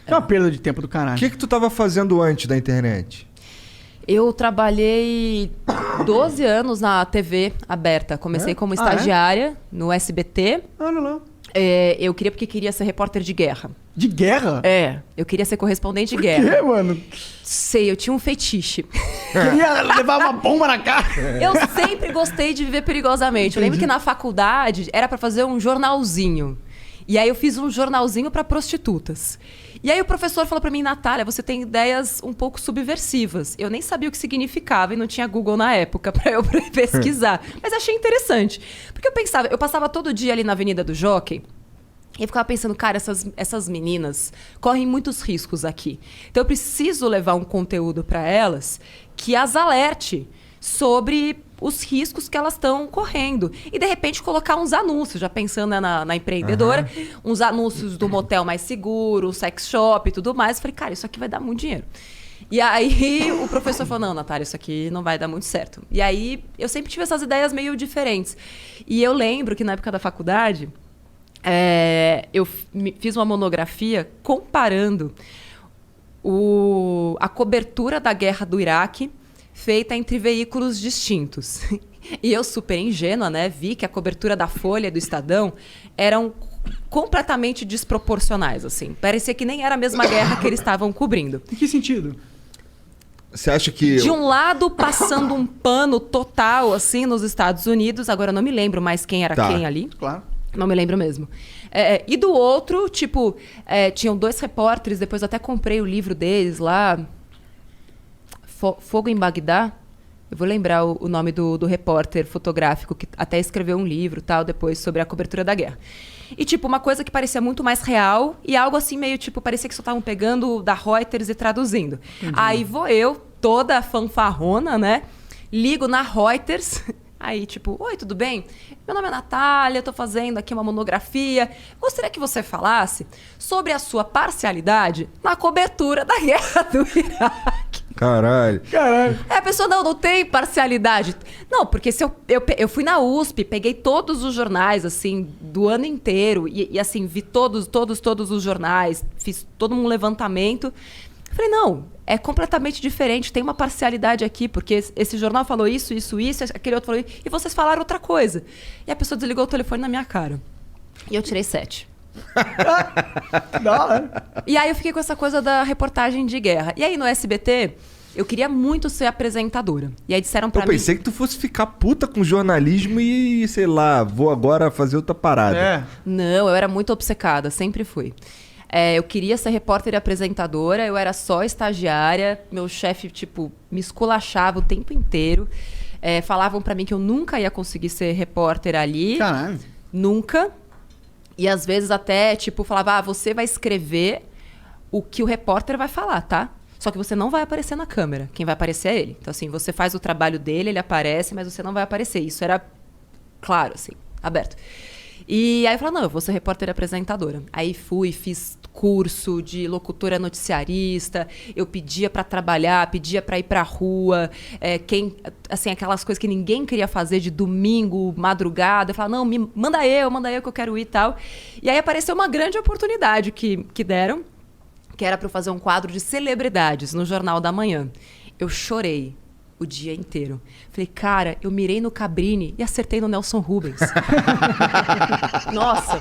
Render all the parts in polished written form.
É uma perda de tempo do caralho. O que tu tava fazendo antes da internet? Eu trabalhei 12 anos na TV aberta. Comecei como estagiária no SBT. Olha lá. Eu queria porque queria ser repórter de guerra. De guerra? Eu queria ser correspondente de Por guerra. quê, mano? Sei, eu tinha um fetiche. Queria levar uma bomba na cara. Eu sempre gostei de viver perigosamente. Eu lembro que na faculdade era pra fazer um jornalzinho. E aí eu fiz um jornalzinho pra prostitutas. E aí o professor falou pra mim, Natália, você tem ideias um pouco subversivas. Eu nem sabia o que significava e não tinha Google na época pra eu pesquisar. Mas achei interessante. Porque eu passava todo dia ali na Avenida do Jockey. E eu ficava pensando, cara, essas meninas correm muitos riscos aqui. Então eu preciso levar um conteúdo pra elas que as alerte sobre os riscos que elas estão correndo. E, de repente, colocar uns anúncios, já pensando na empreendedora, uns anúncios do motel mais seguro, sex shop e tudo mais. Eu falei, cara, isso aqui vai dar muito dinheiro. E aí o professor falou, não, Natália, isso aqui não vai dar muito certo. E aí eu sempre tive essas ideias meio diferentes. E eu lembro que na época da faculdade, eu fiz uma monografia comparando a cobertura da guerra do Iraque feita entre veículos distintos. E eu, super ingênua, né, vi que a cobertura da Folha e do Estadão eram completamente desproporcionais, assim. Parecia que nem era a mesma guerra que eles estavam cobrindo. Em que sentido? Você acha que... De um lado, passando um pano total, assim, nos Estados Unidos. Agora, eu não me lembro mais quem era quem ali. Claro. Não me lembro mesmo. E do outro, tipo, tinham 2 repórteres, depois eu até comprei o livro deles lá... Fogo em Bagdá, eu vou lembrar o nome do repórter fotográfico que até escreveu um livro tal depois sobre a cobertura da guerra. E tipo, uma coisa que parecia muito mais real e algo assim meio tipo, parecia que só estavam pegando da Reuters e traduzindo. Entendi. Aí vou eu, toda fanfarrona, né? Ligo na Reuters, aí tipo, oi, tudo bem? Meu nome é Natália, eu tô fazendo aqui uma monografia. Gostaria que você falasse sobre a sua parcialidade na cobertura da guerra do Iraque. Caralho. A pessoa, não tem parcialidade. Não, porque eu fui na USP, peguei todos os jornais, assim, do ano inteiro. E assim, vi todos os jornais. Fiz todo um levantamento. Falei, não, é completamente diferente. Tem uma parcialidade aqui, porque esse jornal falou isso, aquele outro falou isso. E vocês falaram outra coisa. E a pessoa desligou o telefone na minha cara. E eu tirei 7. E aí eu fiquei com essa coisa da reportagem de guerra. E aí no SBT, eu queria muito ser apresentadora. E aí disseram pra mim... Eu pensei que tu fosse ficar puta com jornalismo e, sei lá, vou agora fazer outra parada. Não, eu era muito obcecada, sempre fui. Eu queria ser repórter e apresentadora, eu era só estagiária, meu chefe, tipo, me esculachava o tempo inteiro. Falavam pra mim que eu nunca ia conseguir ser repórter ali. Caralho. Nunca. E às vezes até, tipo, falava, você vai escrever o que o repórter vai falar, tá? Só que você não vai aparecer na câmera. Quem vai aparecer é ele. Então, assim, você faz o trabalho dele, ele aparece, mas você não vai aparecer. Isso era claro, assim, aberto. E aí eu falei, não, eu vou ser repórter e apresentadora. Aí fiz curso de locutora noticiarista, eu pedia pra trabalhar, pedia pra ir pra rua, assim, aquelas coisas que ninguém queria fazer de domingo, madrugada. Eu falava, não, manda eu que eu quero ir e tal. E aí apareceu uma grande oportunidade que deram, que era pra eu fazer um quadro de celebridades no Jornal da Manhã. Eu chorei o dia inteiro. Falei, cara, eu mirei no Cabrini e acertei no Nelson Rubens. Nossa.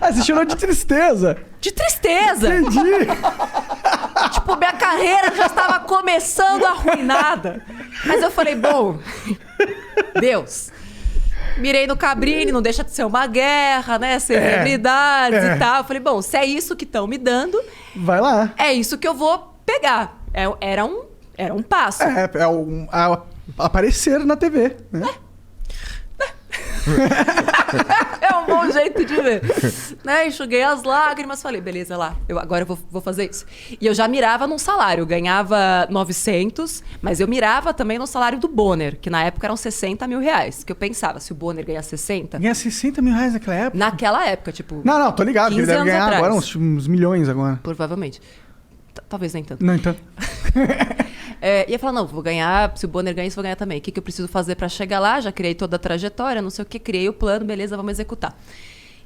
Você chorou de tristeza. De tristeza. Entendi. Tipo, minha carreira já estava começando arruinada. Mas eu falei, bom, Deus, mirei no Cabrini, não deixa de ser uma guerra, né? Celebridades e tal. Eu falei, bom, se é isso que estão me dando... Vai lá. É isso que eu vou pegar. Era um passo. Aparecer na TV, né? É um bom jeito de ver. Né? Enxuguei as lágrimas, falei, beleza, agora eu vou fazer isso. E eu já mirava num salário, eu ganhava 900, mas eu mirava também no salário do Bonner, que na época eram 60 mil reais. Que eu pensava, se o Bonner ganhar 60... Ganha 60 mil reais naquela época? Naquela época, tipo... Não, tô ligado, que ele deve ganhar atrás. agora uns milhões agora. Provavelmente. Talvez nem tanto. Não, tanto. E eu falava, não, vou ganhar, se o Bonner ganhar isso, vou ganhar também. O que eu preciso fazer pra chegar lá? Já criei toda a trajetória, não sei o que, criei o plano, beleza, vamos executar.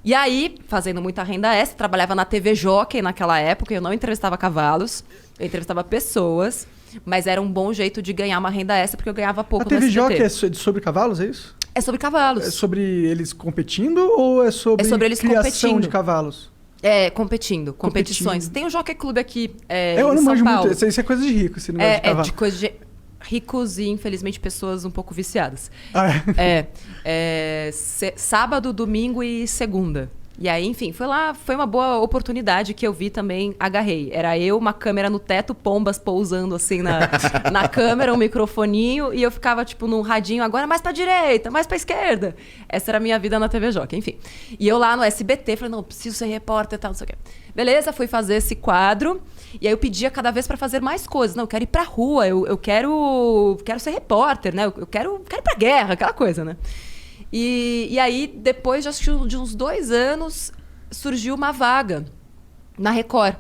E aí, fazendo muita renda extra, trabalhava na TV Jockey naquela época, eu não entrevistava cavalos, eu entrevistava pessoas, mas era um bom jeito de ganhar uma renda extra, porque eu ganhava pouco A TV no SBT. Jockey é sobre cavalos, é isso? É sobre cavalos. É sobre eles competindo ou é sobre, eles criação competindo. de cavalos? É, competindo, competições. Tem o Jockey Club aqui Eu em não São manjo Paulo. muito. Isso é coisa de rico, esse negócio de cavalo. É de coisa de ricos e, infelizmente, pessoas um pouco viciadas. Ah, Sábado, domingo e segunda. E aí, enfim, foi uma boa oportunidade que eu vi também, agarrei. Era eu, uma câmera no teto, pombas pousando assim na câmera, um microfoninho, e eu ficava, tipo, num radinho, agora mais pra direita, mais pra esquerda. Essa era a minha vida na TV Jockey, enfim. E eu lá no SBT, falei, não, preciso ser repórter e tal, não sei o quê. Beleza, fui fazer esse quadro, e aí eu pedia cada vez pra fazer mais coisas. Não, eu quero ir pra rua, eu quero ser repórter, né? Eu quero ir pra guerra, aquela coisa, né? E aí, depois de uns 2 anos, surgiu uma vaga na Record.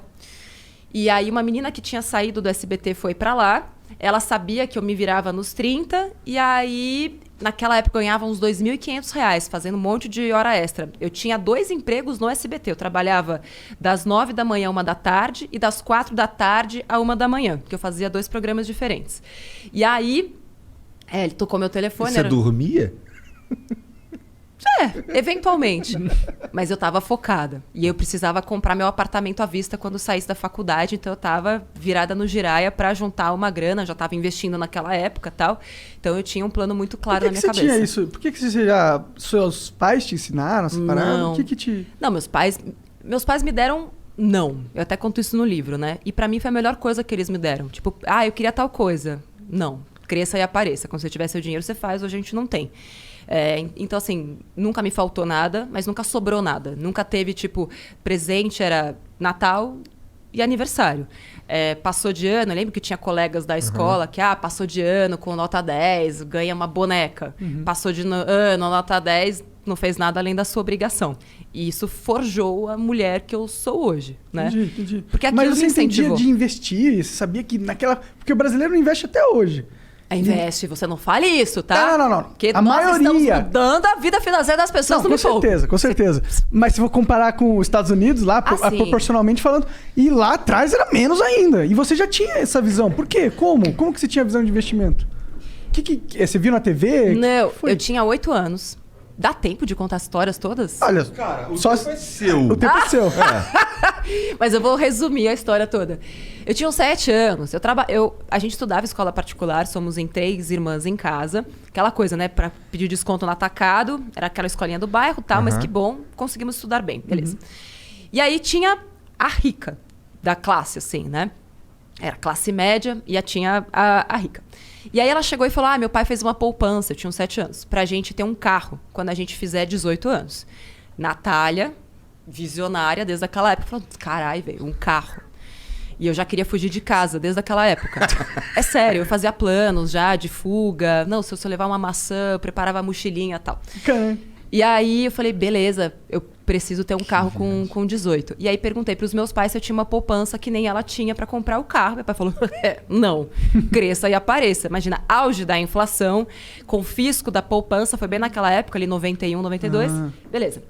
E aí, uma menina que tinha saído do SBT foi pra lá. Ela sabia que eu me virava nos 30. E aí, naquela época, eu ganhava uns R$2.500, fazendo um monte de hora extra. Eu tinha 2 empregos no SBT. Eu trabalhava das 9 da manhã a 1 da tarde e das 4 da tarde a 1 da manhã, porque eu fazia 2 programas diferentes. E aí, ele tocou meu telefone. Você dormia? Eventualmente. Mas eu tava focada. E eu precisava comprar meu apartamento à vista quando saísse da faculdade. Então eu tava virada no giraia pra juntar uma grana. Já tava investindo naquela época e tal. Então eu tinha um plano muito claro na minha cabeça. Por que você tinha isso? Por que você já... Seus pais te ensinaram essa parada? Não. O que te... Não, meus pais me deram não. Eu até conto isso no livro, né? E pra mim foi a melhor coisa que eles me deram. Tipo, eu queria tal coisa. Não. Cresça e apareça. Quando você tiver seu dinheiro, você faz. Hoje a gente não tem. Então, assim, nunca me faltou nada, mas nunca sobrou nada. Nunca teve, tipo, presente era Natal e aniversário. Passou de ano, eu lembro que tinha colegas da escola que, passou de ano com nota 10, ganha uma boneca. Passou de ano, nota 10, não fez nada além da sua obrigação. E isso forjou a mulher que eu sou hoje, né? Entendi. Porque aquilo mas você me entendia incentivou. de investir? Você sabia que naquela... Porque o brasileiro não investe até hoje. Investe, você não fale isso, tá? Não. Porque a nós estamos maioria... mudando a vida financeira das pessoas, com certeza, com certeza. Mas se for comparar com os Estados Unidos, lá, proporcionalmente falando, e lá atrás era menos ainda. E você já tinha essa visão. Por quê? Como? Como que você tinha visão de investimento? Você viu na TV? Não, eu tinha 8 anos. Dá tempo de contar as histórias todas? Olha, cara, o só tempo é seu. O tempo é seu. Mas eu vou resumir a história toda. Eu tinha uns 7 anos. A gente estudava escola particular, somos em 3 irmãs em casa. Aquela coisa, né? Pra pedir desconto no atacado. Era aquela escolinha do bairro e tal, mas que bom, conseguimos estudar bem. Beleza. E aí tinha a rica da classe, assim, né? Era classe média e tinha a rica. E aí ela chegou e falou, meu pai fez uma poupança, eu tinha uns 7 anos, pra gente ter um carro quando a gente fizer 18 anos. Natália, visionária desde aquela época, falou, caralho, velho, um carro. E eu já queria fugir de casa desde aquela época. É sério, eu fazia planos já de fuga. Não, se eu levar uma maçã, eu preparava a mochilinha e tal. Caramba. E aí eu falei, beleza, eu preciso ter um carro com 18. E aí perguntei pros meus pais se eu tinha uma poupança que nem ela tinha pra comprar o carro. Meu pai falou, não, cresça e apareça. Imagina, auge da inflação, confisco da poupança, foi bem naquela época, ali 91, 92. Beleza.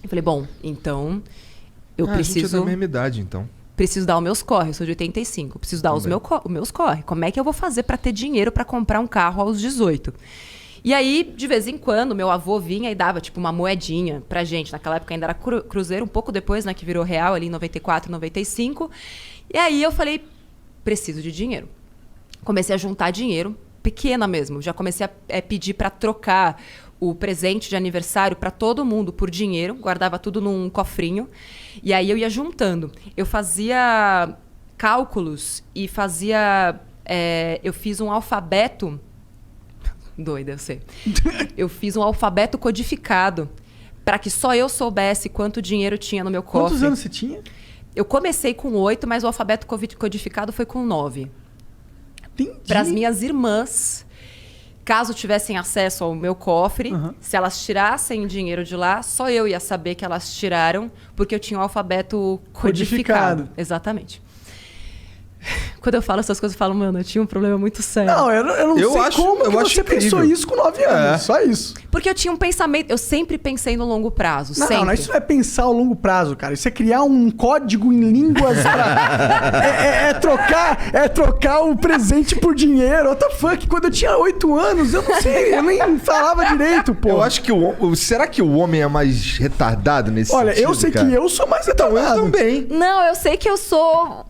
Eu falei, bom, então eu preciso... A gente é da mesma idade, então. Preciso dar os meus corre, eu sou de 85. Preciso dar os meus corre. Como é que eu vou fazer pra ter dinheiro pra comprar um carro aos 18? E aí, de vez em quando, meu avô vinha e dava, tipo, uma moedinha pra gente. Naquela época ainda era cruzeiro, um pouco depois, né, que virou real, ali em 94, 95. E aí eu falei, preciso de dinheiro. Comecei a juntar dinheiro, pequena mesmo. Já comecei a pedir pra trocar o presente de aniversário pra todo mundo por dinheiro. Guardava tudo num cofrinho. E aí eu ia juntando. Eu fazia cálculos e fazia... eu fiz um alfabeto... Doida, eu sei. Eu fiz um alfabeto codificado para que só eu soubesse quanto dinheiro tinha no meu cofre. Quantos anos você tinha? Eu comecei com 8, mas o alfabeto codificado foi com 9. Entendi. Para as minhas irmãs, caso tivessem acesso ao meu cofre, se elas tirassem dinheiro de lá, só eu ia saber que elas tiraram, porque eu tinha o alfabeto codificado. Exatamente. Quando eu falo essas coisas, eu falo, mano, eu tinha um problema muito sério. Não, eu não sei como que você pensou isso com 9 anos. Só isso. Porque eu tinha um pensamento... Eu sempre pensei no longo prazo, Não, sempre. não, isso não é pensar ao longo prazo, cara. Isso é criar um código em línguas é trocar o presente por dinheiro. What the fuck? Quando eu tinha 8 anos, eu não sei, eu nem falava direito, pô. Eu acho que será que o homem é mais retardado nesse sentido? Olha, eu sei que eu sou mais retardado. Então, eu também. Não, eu sei que eu sou...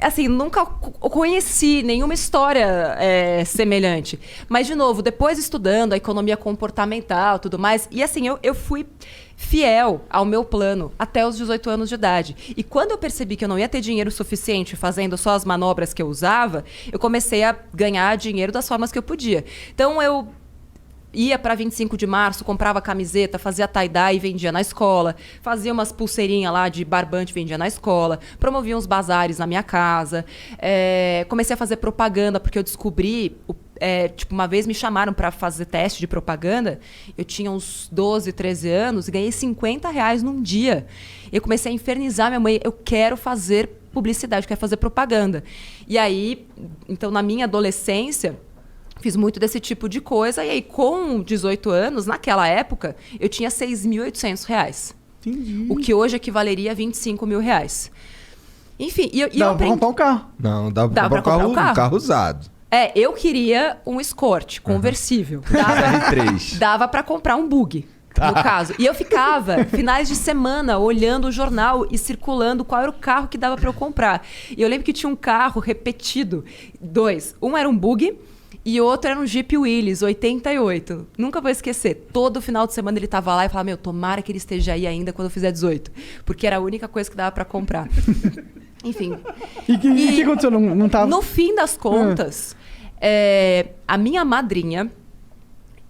Assim, nunca conheci nenhuma história semelhante. Mas, de novo, depois estudando a economia comportamental e tudo mais, e assim, eu fui fiel ao meu plano até os 18 anos de idade. E quando eu percebi que eu não ia ter dinheiro suficiente fazendo só as manobras que eu usava, eu comecei a ganhar dinheiro das formas que eu podia. Então, eu ia para 25 de março, comprava camiseta, fazia tie-dye e vendia na escola, fazia umas pulseirinhas lá de barbante e vendia na escola, promovia uns bazares na minha casa, comecei a fazer propaganda, porque eu descobri... tipo, uma vez me chamaram para fazer teste de propaganda, eu tinha uns 12, 13 anos e ganhei R$50 num dia. Eu comecei a infernizar minha mãe, eu quero fazer publicidade, eu quero fazer propaganda. E aí, então, na minha adolescência... Fiz muito desse tipo de coisa. E aí, com 18 anos, naquela época, eu tinha R$6.800. Entendi. O que hoje equivaleria a R$25.000. Enfim, dava pra comprar um carro. Não, dava pra comprar um carro usado. Eu queria um Escort conversível. Dava pra comprar um bug. No caso. E eu ficava finais de semana olhando o jornal e circulando qual era o carro que dava pra eu comprar. E eu lembro que tinha um carro repetido. 2. Um era um bug... E outro era um Jeep Willys, 88. Nunca vou esquecer. Todo final de semana ele tava lá e falava, tomara que ele esteja aí ainda quando eu fizer 18. Porque era a única coisa que dava pra comprar. Enfim. E o que aconteceu? Não tava... No fim das contas, a minha madrinha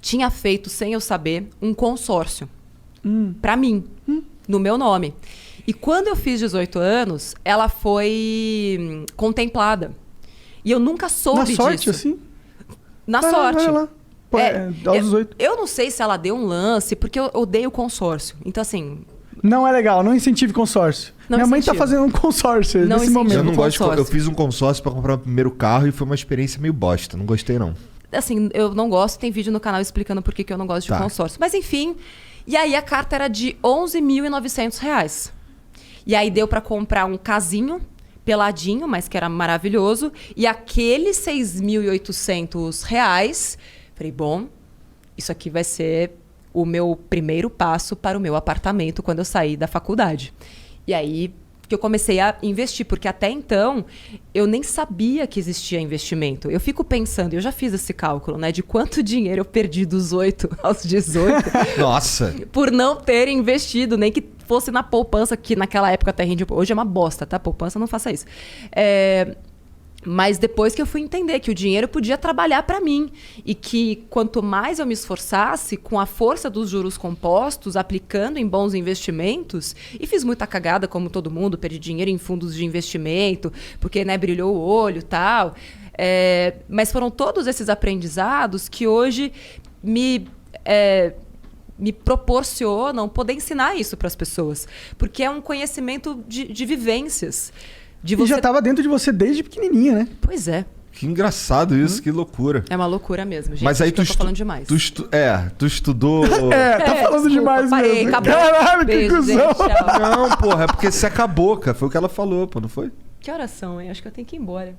tinha feito, sem eu saber, um consórcio. Pra mim. No meu nome. E quando eu fiz 18 anos, ela foi contemplada. E eu nunca soube disso. Na sorte, assim? Na sorte. Vai lá. Pô, aos 18. Eu não sei se ela deu um lance, porque eu odeio consórcio. Então, assim... Não é legal, não incentive consórcio. Minha mãe tá fazendo um consórcio nesse momento. Eu não gosto eu fiz um consórcio pra comprar o primeiro carro e foi uma experiência meio bosta. Não gostei, não. Assim, eu não gosto. Tem vídeo no canal explicando por que eu não gosto de consórcio. Mas, enfim... E aí, a carta era de R$11.900. E aí, deu pra comprar um casinho... peladinho, mas que era maravilhoso. E aqueles R$6.800, falei, bom, isso aqui vai ser o meu primeiro passo para o meu apartamento quando eu sair da faculdade. E aí que eu comecei a investir, porque até então eu nem sabia que existia investimento. Eu fico pensando, eu já fiz esse cálculo, né, de quanto dinheiro eu perdi dos 8 aos 18. Nossa! Por não ter investido, nem que fosse na poupança, que naquela época até rendia. Hoje é uma bosta, tá? Poupança, não faça isso. Mas depois que eu fui entender que o dinheiro podia trabalhar para mim e que quanto mais eu me esforçasse com a força dos juros compostos, aplicando em bons investimentos, e fiz muita cagada como todo mundo, perdi dinheiro em fundos de investimento, porque, né, brilhou o olho e tal. Mas foram todos esses aprendizados que hoje me proporcionam poder ensinar isso para as pessoas, porque é um conhecimento de vivências. E já estava dentro de você desde pequenininha, né? Pois é. Que engraçado isso, que loucura. É uma loucura mesmo, gente. Mas aí eu tô falando demais. Tu estudou... tá falando demais parei, mesmo. Acabou. Caralho, beijo, que cuzão. gente, tchau. Não, porra, é porque seca a boca. Foi o que ela falou, pô, não foi? Que horas são, hein? Acho que eu tenho que ir embora.